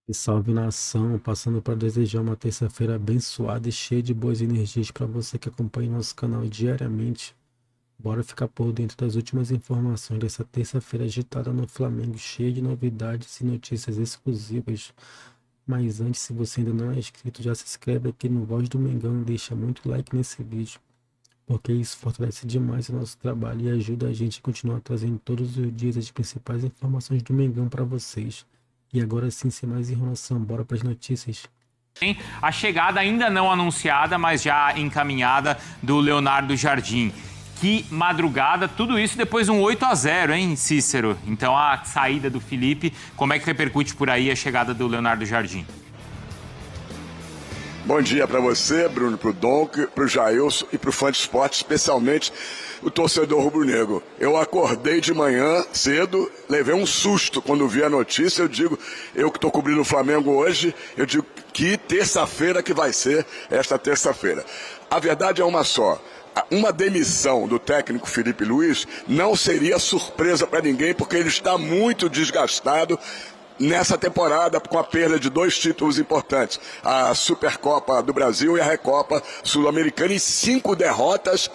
E salve nação, passando para desejar uma terça-feira abençoada e cheia de boas energias para você que acompanha nosso canal diariamente. Bora ficar por dentro das últimas informações dessa terça-feira agitada no Flamengo, cheia de novidades e notícias exclusivas. Mas antes, se você ainda não é inscrito, já se inscreve aqui no Voz do Mengão e deixa muito like nesse vídeo, porque isso fortalece demais o nosso trabalho e ajuda a gente a continuar trazendo todos os dias as principais informações do Mengão para vocês. E agora sim, sem mais enrolação, bora para as notícias. A chegada ainda não anunciada, mas já encaminhada, do Leonardo Jardim. Que madrugada, tudo isso depois de um 8-0, hein, Cícero? Então a saída do Felipe, como é que repercute por aí a chegada do Leonardo Jardim? Bom dia para você, Bruno, para o Donk, para o Jailson e para o fã de esporte, especialmente o torcedor rubro-negro. Eu acordei de manhã cedo, levei um susto quando vi a notícia. Eu que estou cobrindo o Flamengo hoje, eu digo que terça-feira que vai ser esta terça-feira. A verdade é uma só. Uma demissão do técnico Felipe Luiz não seria surpresa para ninguém, porque ele está muito desgastado nessa temporada com a perda de 2 títulos importantes, a Supercopa do Brasil e a Recopa Sul-Americana, e 5 derrotas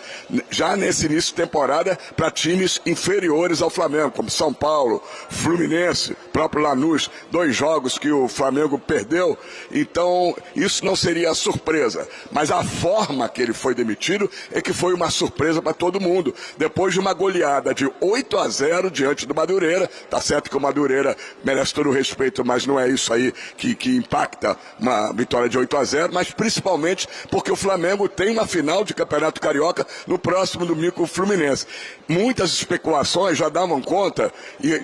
já nesse início de temporada para times inferiores ao Flamengo, como São Paulo, Fluminense, próprio Lanús, 2 jogos que o Flamengo perdeu. Então isso não seria surpresa, mas a forma que ele foi demitido é que foi uma surpresa para todo mundo, depois de uma goleada de 8-0 diante do Madureira. Tá certo que o Madureira merece todo respeito, mas não é isso aí que impacta uma vitória de 8-0, mas principalmente porque o Flamengo tem uma final de Campeonato Carioca no próximo domingo com o Fluminense. Muitas especulações já davam conta, e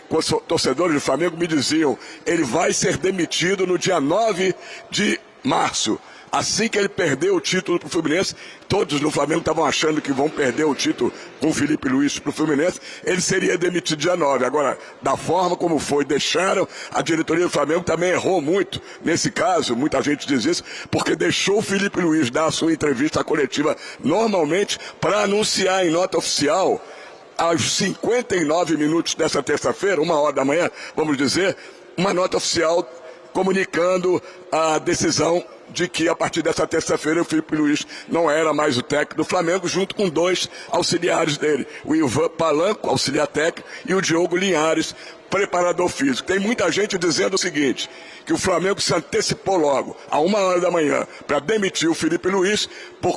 torcedores do Flamengo me diziam: ele vai ser demitido no dia 9 de março. Assim que ele perdeu o título para o Fluminense, todos no Flamengo estavam achando que vão perder o título com o Felipe Luiz para o Fluminense, ele seria demitido dia 9. Agora, da forma como foi, deixaram, a diretoria do Flamengo também errou muito nesse caso, muita gente diz isso, porque deixou o Felipe Luiz dar a sua entrevista coletiva normalmente para anunciar em nota oficial, aos 59 minutos dessa terça-feira, 1h da manhã, vamos dizer, uma nota oficial comunicando a decisão de que a partir dessa terça-feira o Felipe Luiz não era mais o técnico do Flamengo, junto com 2 auxiliares dele, o Ivan Palanco, auxiliar técnico, e o Diogo Linhares, preparador físico. Tem muita gente dizendo o seguinte, que o Flamengo se antecipou logo, a 1h da manhã, para demitir o Felipe Luiz,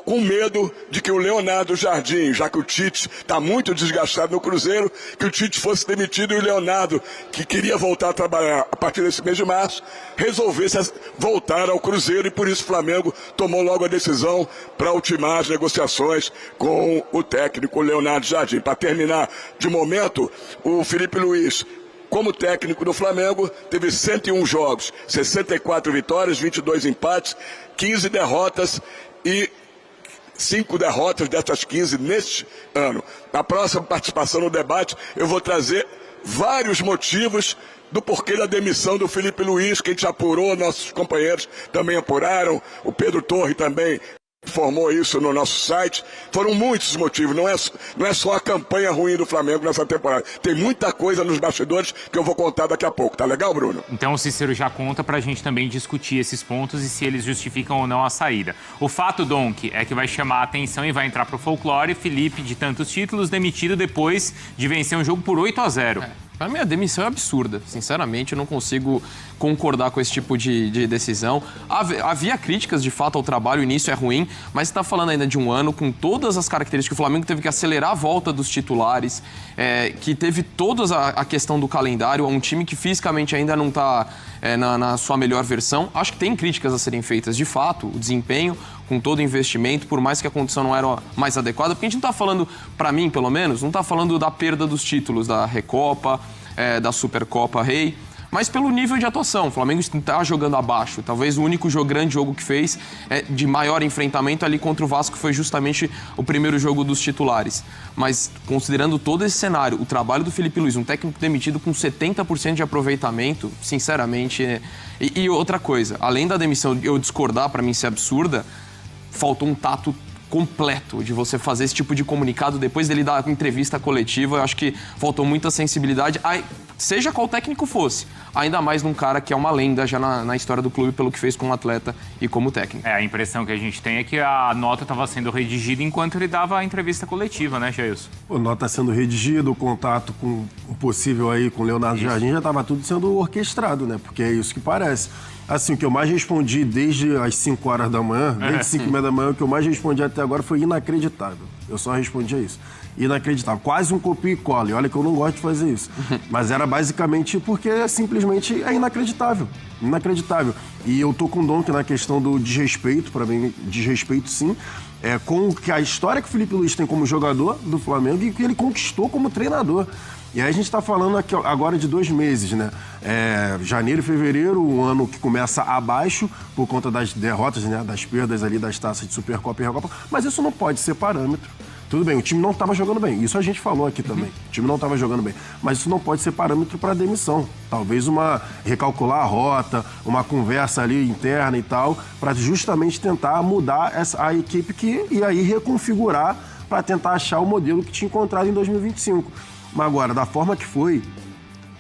com medo de que o Leonardo Jardim, já que o Tite está muito desgastado no Cruzeiro, que o Tite fosse demitido e o Leonardo, que queria voltar a trabalhar a partir desse mês de março, resolvesse voltar ao Cruzeiro, e por isso o Flamengo tomou logo a decisão para ultimar as negociações com o técnico Leonardo Jardim. Para terminar, de momento, o Felipe Luiz, como técnico do Flamengo, teve 101 jogos, 64 vitórias, 22 empates, 15 derrotas e 5 derrotas dessas 15 neste ano. Na próxima participação no debate, eu vou trazer vários motivos do porquê da demissão do Felipe Luiz, que a gente apurou, nossos companheiros também apuraram, o Pedro Torre também informou isso no nosso site. Foram muitos motivos, não é só a campanha ruim do Flamengo nessa temporada. Tem muita coisa nos bastidores que eu vou contar daqui a pouco. Tá legal, Bruno? Então o Cícero já conta pra gente também discutir esses pontos e se eles justificam ou não a saída. O fato, Donk, é que vai chamar a atenção e vai entrar pro folclore Felipe, de tantos títulos, demitido depois de vencer um jogo por 8-0. Pra mim, a demissão é absurda. Sinceramente, eu não consigo concordar com esse tipo de decisão. Havia críticas, de fato, ao trabalho, o início é ruim, mas você está falando ainda de um ano com todas as características que o Flamengo teve que acelerar a volta dos titulares, que teve toda a questão do calendário, um time que fisicamente ainda não está na sua melhor versão. Acho que tem críticas a serem feitas, de fato, o desempenho, com todo o investimento, por mais que a condição não era mais adequada, porque a gente não está falando, para mim pelo menos, não está falando da perda dos títulos, da Recopa, da Supercopa Rei, mas pelo nível de atuação. O Flamengo está jogando abaixo. Talvez o único grande jogo que fez de maior enfrentamento ali contra o Vasco foi justamente o primeiro jogo dos titulares. Mas considerando todo esse cenário, o trabalho do Felipe Luiz, um técnico demitido com 70% de aproveitamento, sinceramente... E outra coisa, além da demissão eu discordar, para mim ser absurda, faltou um tato completo de você fazer esse tipo de comunicado depois dele dar entrevista coletiva. Eu acho que faltou muita sensibilidade. seja qual técnico fosse. Ainda mais num cara que é uma lenda já na história do clube pelo que fez como atleta e como técnico. A impressão que a gente tem é que a nota estava sendo redigida enquanto ele dava a entrevista coletiva, né, Jailson? A nota sendo redigida, o contato com o possível aí com o Leonardo Jardim já estava tudo sendo orquestrado, né? Porque é isso que parece. Assim, o que eu mais respondi desde as 5 horas da manhã, desde 5h30 da manhã, o que eu mais respondi até agora foi inacreditável. Eu só respondi a isso. Inacreditável. Quase um copia e cola. E olha que eu não gosto de fazer isso. Mas era basicamente porque simplesmente é inacreditável. Inacreditável. E eu tô com o Donk na questão do desrespeito, para mim, desrespeito sim, com a história que o Felipe Luiz tem como jogador do Flamengo e que ele conquistou como treinador. E aí a gente está falando aqui agora de 2 meses, né? Janeiro e fevereiro, um ano que começa abaixo por conta das derrotas, né? Das perdas ali das taças de Supercopa e Recopa, mas isso não pode ser parâmetro. Tudo bem, o time não estava jogando bem, isso a gente falou aqui também. O time não estava jogando bem, mas isso não pode ser parâmetro para demissão. Talvez recalcular a rota, uma conversa ali interna e tal, para justamente tentar mudar a equipe e aí reconfigurar para tentar achar o modelo que tinha encontrado em 2025. Mas agora, da forma que foi,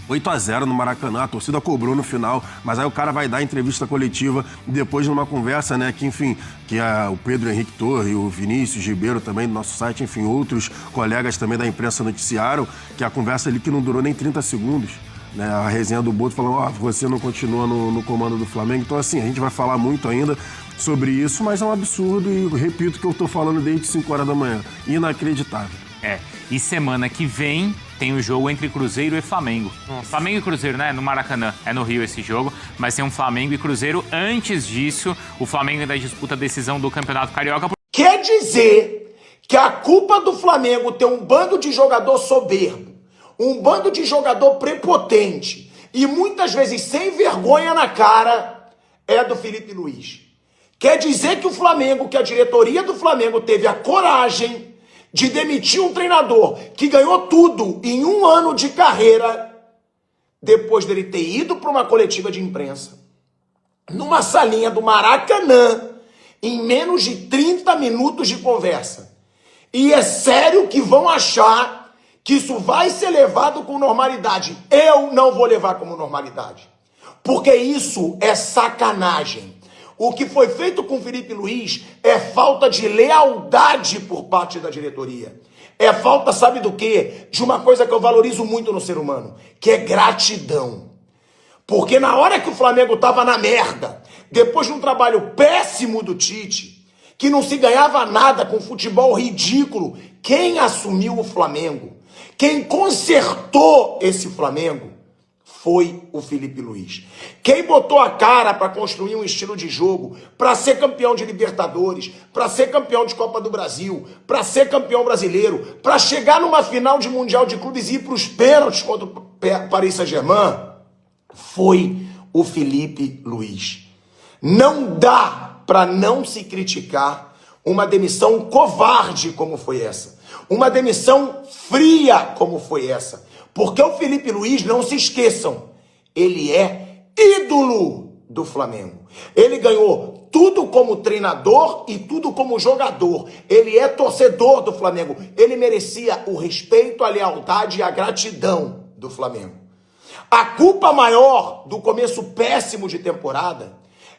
8-0 no Maracanã, a torcida cobrou no final, mas aí o cara vai dar entrevista coletiva depois numa conversa, né, que enfim, que o Pedro Henrique Torre, o Vinícius Ribeiro também do nosso site, enfim, outros colegas também da imprensa noticiaram, que a conversa ali que não durou nem 30 segundos. Né, a resenha do Boto falando, você não continua no comando do Flamengo. Então, assim, a gente vai falar muito ainda sobre isso, mas é um absurdo e repito que eu tô falando desde 5 horas da manhã. Inacreditável. E semana que vem tem o jogo entre Cruzeiro e Flamengo. Flamengo e Cruzeiro, né? No Maracanã. É no Rio esse jogo, mas tem um Flamengo e Cruzeiro. Antes disso, o Flamengo ainda disputa a decisão do Campeonato Carioca. Quer dizer que a culpa do Flamengo ter um bando de jogador soberbo, um bando de jogador prepotente e muitas vezes sem vergonha na cara é do Felipe Luiz. Quer dizer que o Flamengo, que a diretoria do Flamengo teve a coragem de demitir um treinador que ganhou tudo em 1 ano de carreira, depois dele ter ido para uma coletiva de imprensa, numa salinha do Maracanã, em menos de 30 minutos de conversa. E é sério que vão achar que isso vai ser levado com normalidade. Eu não vou levar como normalidade. Porque isso é sacanagem. O que foi feito com o Felipe Luiz é falta de lealdade por parte da diretoria. É falta, sabe do quê? De uma coisa que eu valorizo muito no ser humano, que é gratidão. Porque na hora que o Flamengo estava na merda, depois de um trabalho péssimo do Tite, que não se ganhava nada com futebol ridículo, quem assumiu o Flamengo? Quem consertou esse Flamengo? Foi o Felipe Luiz. Quem botou a cara para construir um estilo de jogo, para ser campeão de Libertadores, para ser campeão de Copa do Brasil, para ser campeão brasileiro, para chegar numa final de Mundial de Clubes e ir para os pênaltis contra o Paris Saint-Germain, foi o Felipe Luiz. Não dá para não se criticar uma demissão covarde como foi essa. Uma demissão fria como foi essa. Porque o Felipe Luiz, não se esqueçam, ele é ídolo do Flamengo. Ele ganhou tudo como treinador e tudo como jogador. Ele é torcedor do Flamengo. Ele merecia o respeito, a lealdade e a gratidão do Flamengo. A culpa maior do começo péssimo de temporada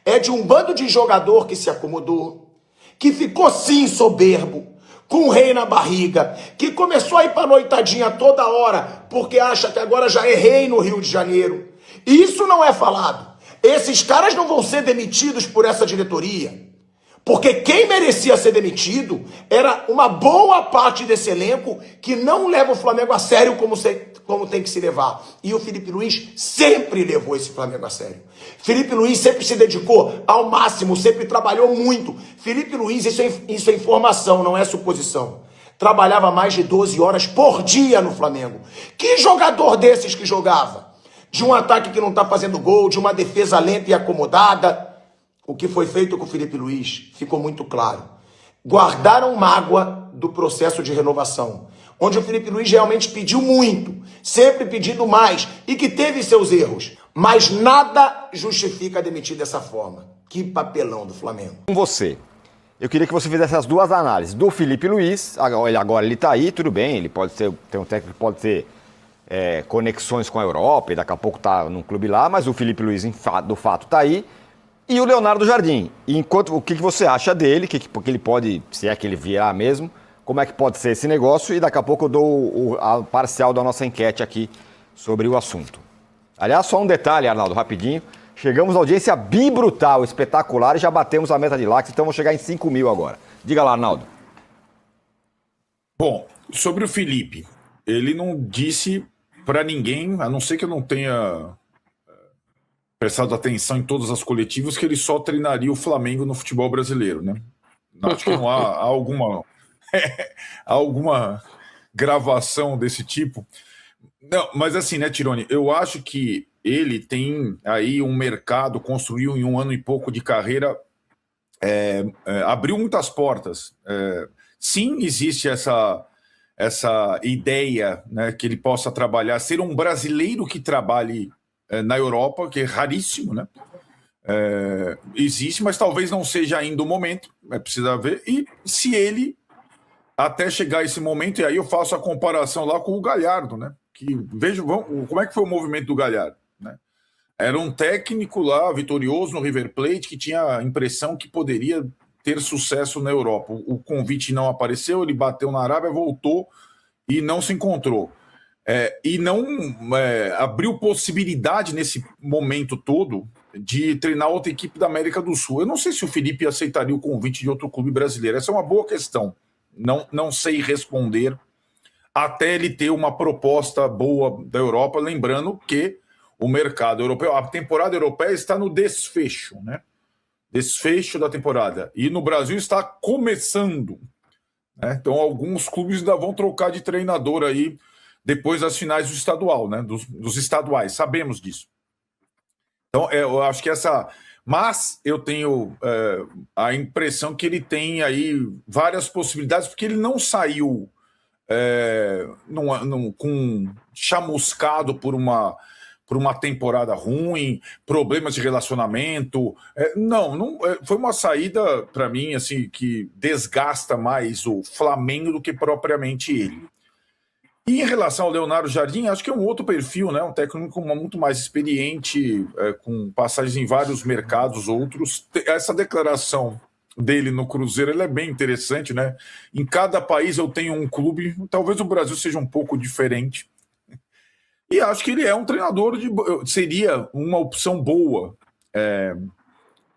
é de um bando de jogador que se acomodou, que ficou sim soberbo, com o rei na barriga, que começou a ir pra noitadinha toda hora, porque acha que agora já é rei no Rio de Janeiro. E isso não é falado. Esses caras não vão ser demitidos por essa diretoria. Porque quem merecia ser demitido era uma boa parte desse elenco que não leva o Flamengo a sério como tem que se levar. E o Felipe Luiz sempre levou esse Flamengo a sério. Felipe Luiz sempre se dedicou ao máximo, sempre trabalhou muito. Felipe Luiz, isso é informação, não é suposição. Trabalhava mais de 12 horas por dia no Flamengo. Que jogador desses que jogava? De um ataque que não está fazendo gol, de uma defesa lenta e acomodada. O que foi feito com o Felipe Luiz ficou muito claro. Guardaram mágoa do processo de renovação, onde o Felipe Luiz realmente pediu muito, sempre pedindo mais, e que teve seus erros. Mas nada justifica demitir dessa forma. Que papelão do Flamengo. Com você, eu queria que você fizesse as duas análises. Do Felipe Luiz, agora ele está aí, tudo bem, ele pode ser, tem um técnico que pode ser conexões com a Europa e daqui a pouco tá num clube lá, mas o Felipe Luiz, do fato, tá aí. E o Leonardo Jardim. O que você acha dele, porque ele pode, se é que ele virar mesmo, como é que pode ser esse negócio? E daqui a pouco eu dou a parcial da nossa enquete aqui sobre o assunto. Aliás, só um detalhe, Arnaldo, rapidinho. Chegamos à audiência brutal, espetacular, e já batemos a meta de likes, então vamos chegar em 5 mil agora. Diga lá, Arnaldo. Bom, sobre o Felipe, ele não disse para ninguém, a não ser que eu não tenha prestado atenção em todas as coletivas, que ele só treinaria o Flamengo no futebol brasileiro, né? Acho que não há alguma gravação desse tipo. Não, mas assim, né, Tironi, eu acho que ele tem aí um mercado, construiu em 1 ano e pouco de carreira, abriu muitas portas. Sim, existe essa ideia, né, que ele possa trabalhar, ser um brasileiro que trabalhe na Europa, que é raríssimo, né? Existe, mas talvez não seja ainda o momento, precisa ver. E se ele, até chegar esse momento, e aí eu faço a comparação lá com o Galhardo, né? Que vejo como é que foi o movimento do Galhardo, né? Era um técnico lá, vitorioso no River Plate, que tinha a impressão que poderia ter sucesso na Europa. O convite não apareceu, ele bateu na Arábia, voltou e não se encontrou. E não abriu possibilidade nesse momento todo de treinar outra equipe da América do Sul. Eu não sei se o Felipe aceitaria o convite de outro clube brasileiro. Essa é uma boa questão. Não sei responder até ele ter uma proposta boa da Europa, lembrando que o mercado europeu, a temporada europeia está no desfecho, né? Desfecho da temporada. E no Brasil está começando, né? Então alguns clubes ainda vão trocar de treinador aí depois das finais do estadual, né? Dos estaduais, sabemos disso. Então eu acho que mas eu tenho a impressão que ele tem aí várias possibilidades, porque ele não saiu chamuscado por uma temporada ruim, problemas de relacionamento. Não foi uma saída, para mim, assim, que desgasta mais o Flamengo do que propriamente ele. E em relação ao Leonardo Jardim, acho que é um outro perfil, né? Um técnico muito mais experiente, com passagens em vários mercados outros. Essa declaração dele no Cruzeiro, ele é bem interessante, né? Em cada país eu tenho um clube, talvez o Brasil seja um pouco diferente. E acho que ele é um treinador, seria uma opção boa,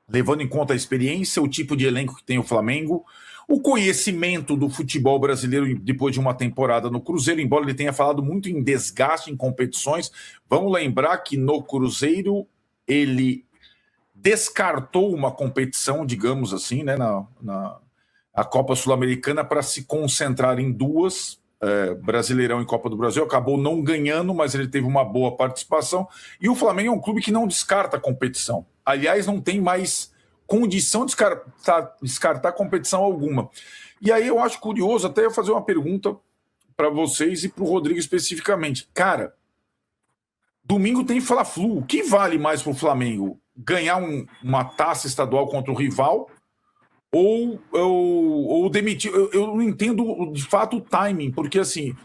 levando em conta a experiência, o tipo de elenco que tem o Flamengo, o conhecimento do futebol brasileiro depois de uma temporada no Cruzeiro, embora ele tenha falado muito em desgaste em competições. Vamos lembrar que no Cruzeiro ele descartou uma competição, digamos assim, né, a Copa Sul-Americana, para se concentrar em duas, Brasileirão e Copa do Brasil. Acabou não ganhando, mas ele teve uma boa participação. E o Flamengo é um clube que não descarta a competição. Aliás, não tem mais condição de descartar competição alguma. E aí eu acho curioso até eu fazer uma pergunta para vocês e para o Rodrigo especificamente. Cara, domingo tem Fla-Flu. O que vale mais para o Flamengo? Ganhar uma taça estadual contra o rival ou demitir? Eu não entendo de fato o timing, porque assim,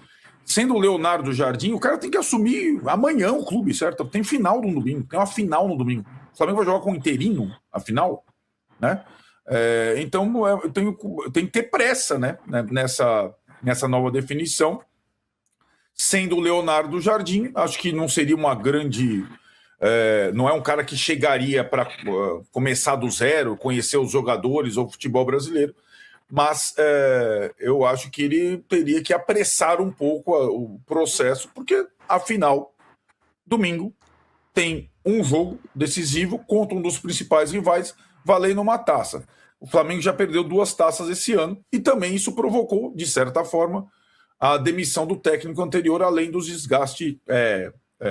sendo o Leonardo Jardim, o cara tem que assumir amanhã o clube, certo? Tem final no domingo, tem uma final no domingo. O Flamengo vai jogar com o interino, a final, né? Então tem que ter pressa, né? Nessa nova definição. Sendo o Leonardo Jardim, acho que não seria uma grande... não é um cara que chegaria para começar do zero, conhecer os jogadores ou o futebol brasileiro, mas eu acho que ele teria que apressar um pouco o processo, porque, afinal, domingo tem um jogo decisivo contra um dos principais rivais, valendo uma taça. O Flamengo já perdeu 2 taças esse ano, e também isso provocou, de certa forma, a demissão do técnico anterior, além do desgaste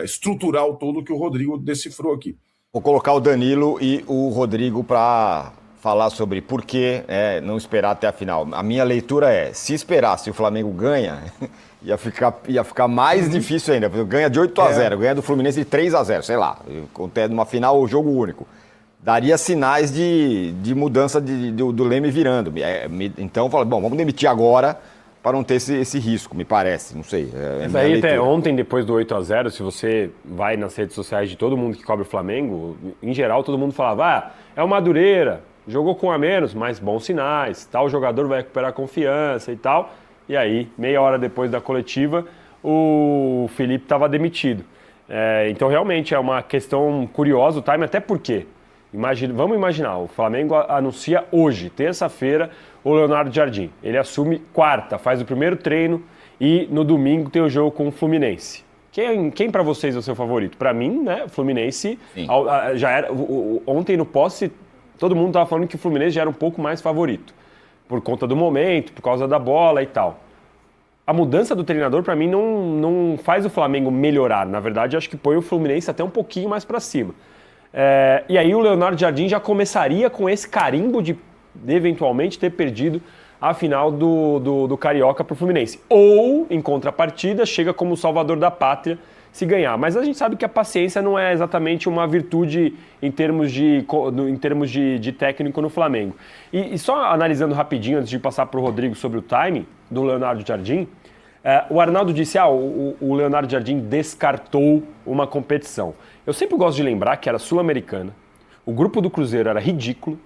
estrutural todo que o Rodrigo decifrou aqui. Vou colocar o Danilo e o Rodrigo para falar sobre por que não esperar até a final. A minha leitura se esperasse o Flamengo ganha, ia ficar mais difícil ainda. Ganha de 8-0, ganha do Fluminense de 3-0, sei lá. Numa final, o jogo único. Daria sinais de mudança do Leme virando. Então, fala, bom, vamos demitir agora para não ter esse risco, me parece, não sei. Mas aí até ontem, depois do 8-0, se você vai nas redes sociais de todo mundo que cobre o Flamengo, em geral todo mundo falava, é o Madureira, jogou com a menos, mas bons sinais, tal jogador vai recuperar confiança e tal. E aí, meia hora depois da coletiva, o Felipe estava demitido. Então realmente é uma questão curiosa o time, até porque, vamos imaginar, o Flamengo anuncia hoje, terça-feira, o Leonardo Jardim. Ele assume quarta, faz o primeiro treino e no domingo tem o jogo com o Fluminense. Quem para vocês é o seu favorito? Para mim, né, o Fluminense já era. Ontem no posse, todo mundo estava falando que o Fluminense já era um pouco mais favorito, por conta do momento, por causa da bola e tal. A mudança do treinador, para mim, não faz o Flamengo melhorar. Na verdade, acho que põe o Fluminense até um pouquinho mais para cima. E aí o Leonardo Jardim já começaria com esse carimbo de eventualmente ter perdido a final do Carioca para o Fluminense. Ou, em contrapartida, chega como salvador da pátria se ganhar. Mas a gente sabe que a paciência não é exatamente uma virtude em termos de técnico no Flamengo. E só analisando rapidinho, antes de passar para o Rodrigo sobre o timing do Leonardo Jardim, o Arnaldo disse, o Leonardo Jardim descartou uma competição. Eu sempre gosto de lembrar que era Sul-Americana, o grupo do Cruzeiro era ridículo,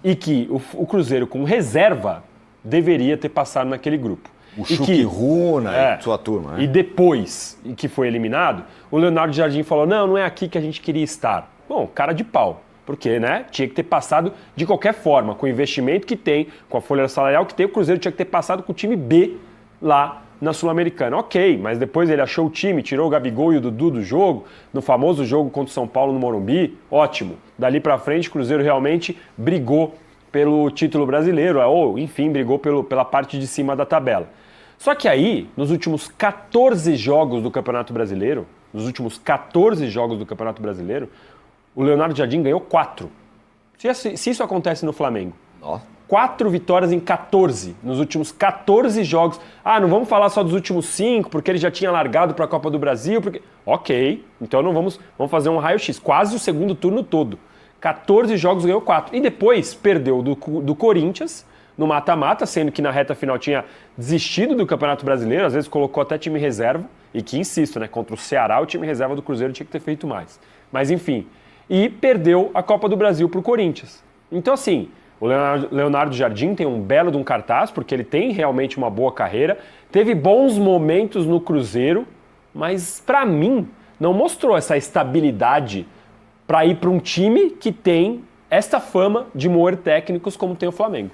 e que o Cruzeiro com reserva deveria ter passado naquele grupo. O Chucky Runa e sua turma. Né? E depois que foi eliminado, o Leonardo Jardim falou, não é aqui que a gente queria estar. Bom, cara de pau. Porque, né, tinha que ter passado de qualquer forma, com o investimento que tem, com a folha salarial que tem, o Cruzeiro tinha que ter passado com o time B lá na Sul-Americana. Ok, mas depois ele achou o time, tirou o Gabigol e o Dudu do jogo, no famoso jogo contra o São Paulo no Morumbi, ótimo. Dali pra frente, o Cruzeiro realmente brigou pelo título brasileiro, ou enfim, brigou pela parte de cima da tabela. Só que aí, nos últimos 14 jogos do Campeonato Brasileiro, o Leonardo Jardim ganhou 4. Se isso acontece no Flamengo, 4 vitórias em 14, nos últimos 14 jogos. Não vamos falar só dos últimos 5, porque ele já tinha largado para a Copa do Brasil. Ok, então não vamos fazer um raio-x, quase o segundo turno todo. 14 jogos ganhou 4. E depois perdeu do Corinthians no mata-mata, sendo que na reta final tinha desistido do Campeonato Brasileiro, às vezes colocou até time reserva, e que, insisto, né, contra o Ceará, o time reserva do Cruzeiro tinha que ter feito mais. Mas enfim, e perdeu a Copa do Brasil para o Corinthians. Então assim, o Leonardo Jardim tem um belo de um cartaz, porque ele tem realmente uma boa carreira, teve bons momentos no Cruzeiro, mas para mim não mostrou essa estabilidade para ir para um time que tem esta fama de moer técnicos como tem o Flamengo.